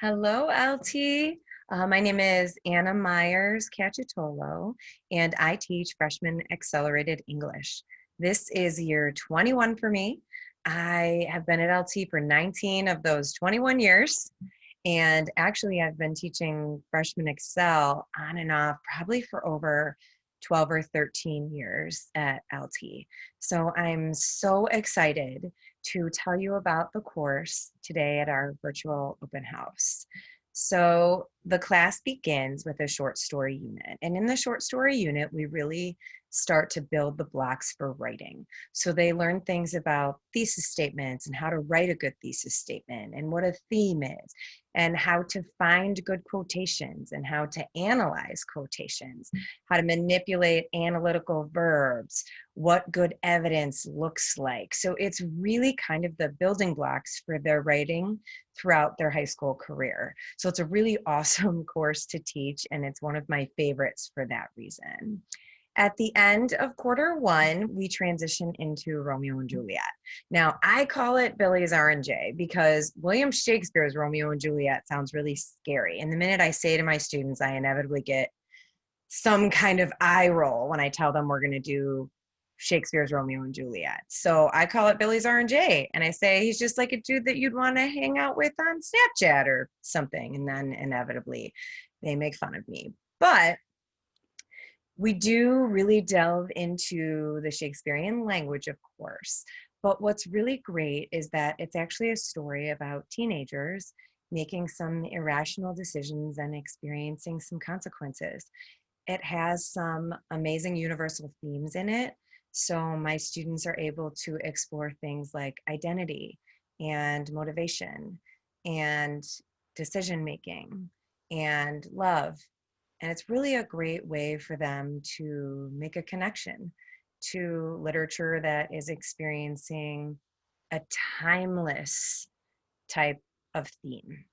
Hello, LT. My name is Anna Meyers Cacciatolo, and I teach freshman accelerated English. This is year 21 for me. I have been at LT for 19 of those 21 years. And actually, I've been teaching freshman Excel on and off probably for over 12 or 13 years at LT. So I'm so excited to tell you about the course today at our virtual open house. So the class begins with a short story unit. And in the short story unit, we really start to build the blocks for writing. So they learn things about thesis statements and how to write a good thesis statement and what a theme is and how to find good quotations and how to analyze quotations, how to manipulate analytical verbs, what good evidence looks like. So it's really kind of the building blocks for their writing throughout their high school career. So it's a really awesome course to teach, and it's one of my favorites for that reason. At the end of quarter one, we transition into Romeo and Juliet. Now, I call it Billy's R&J because William Shakespeare's Romeo and Juliet sounds really scary. And the minute I say to my students, I inevitably get some kind of eye roll when I tell them we're going to do Shakespeare's Romeo and Juliet. So I call it Billy's R&J, and I say he's just like a dude that you'd want to hang out with on Snapchat or something. And then inevitably they make fun of me. But we do really delve into the Shakespearean language, of course. But what's really great is that it's actually a story about teenagers making some irrational decisions and experiencing some consequences. It has some amazing universal themes in it. So my students are able to explore things like identity and motivation and decision making and love. And it's really a great way for them to make a connection to literature that is experiencing a timeless type of theme.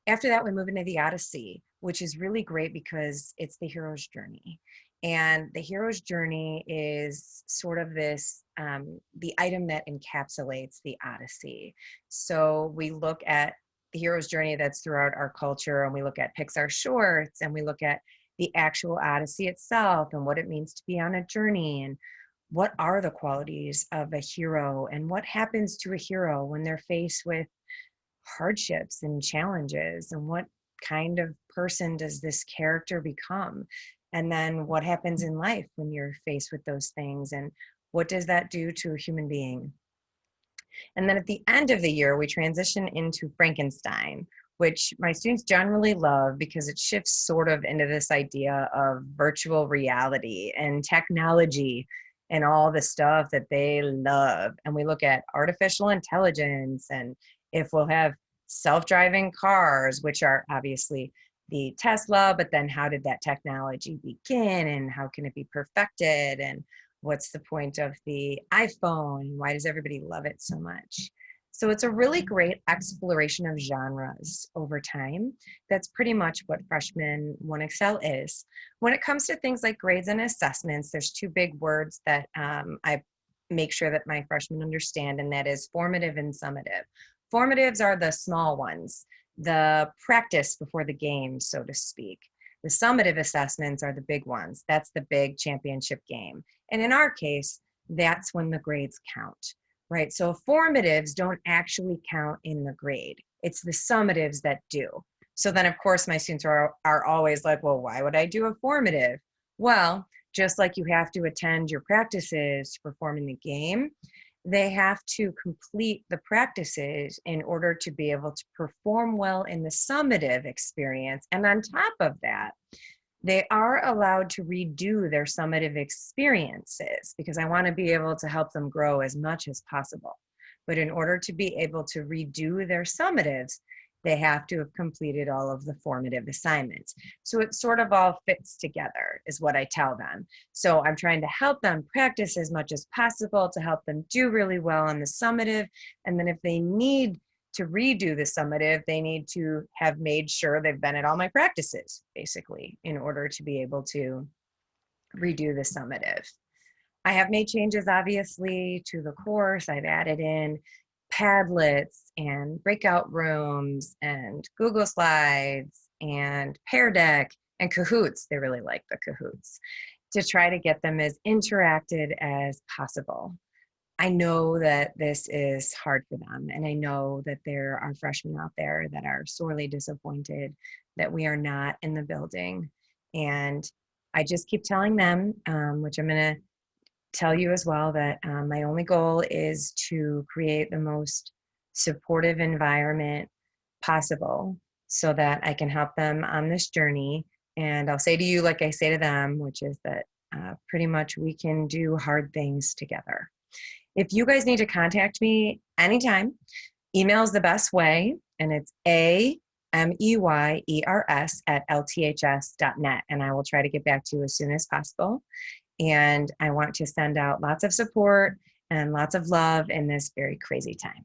After that, we move into the Odyssey, which is really great because it's the hero's journey. And the hero's journey is sort of this, the item that encapsulates the Odyssey. So we look at the hero's journey that's throughout our culture, and we look at Pixar shorts, and we look at the actual Odyssey itself and what it means to be on a journey, and what are the qualities of a hero, and what happens to a hero when they're faced with hardships and challenges, and what kind of person does this character become, and then what happens in life when you're faced with those things, and what does that do to a human being. And then at the end of the year, we transition into Frankenstein, which my students generally love because it shifts sort of into this idea of virtual reality and technology and all the stuff that they love. And we look at artificial intelligence and if we'll have self-driving cars, which are obviously the Tesla, but then how did that technology begin and how can it be perfected, and what's the point of the iPhone? Why does everybody love it so much? So it's a really great exploration of genres over time. That's pretty much what Freshman 1 Excel is. When it comes to things like grades and assessments, there's two big words that I make sure that my freshmen understand, and that is formative and summative. Formatives are the small ones, the practice before the game, so to speak. The summative assessments are the big ones. That's the big championship game. And in our case, that's when the grades count, right? So formatives don't actually count in the grade. It's the summatives that do. So then, of course, my students are always like, well, why would I do a formative? Well, just like you have to attend your practices to perform in the game, they have to complete the practices in order to be able to perform well in the summative experience. And on top of that, they are allowed to redo their summative experiences because I want to be able to help them grow as much as possible. But in order to be able to redo their summatives, they have to have completed all of the formative assignments. So it sort of all fits together is what I tell them. So I'm trying to help them practice as much as possible to help them do really well on the summative. And then if they need to redo the summative, they need to have made sure they've been at all my practices, basically, in order to be able to redo the summative. I have made changes, obviously, to the course. I've added in Padlets and breakout rooms and Google Slides and Pear Deck and Kahoots. They really like the Kahoots to try to get them as interacted as possible. I know that this is hard for them, and I know that there are freshmen out there that are sorely disappointed that we are not in the building. And I just keep telling them, which I'm going to tell you as well, that my only goal is to create the most supportive environment possible so that I can help them on this journey. And I'll say to you, like I say to them, which is that pretty much we can do hard things together. If you guys need to contact me anytime, email is the best way, and it's ameyers@lths.net, and I will try to get back to you as soon as possible. And I want to send out lots of support and lots of love in this very crazy time.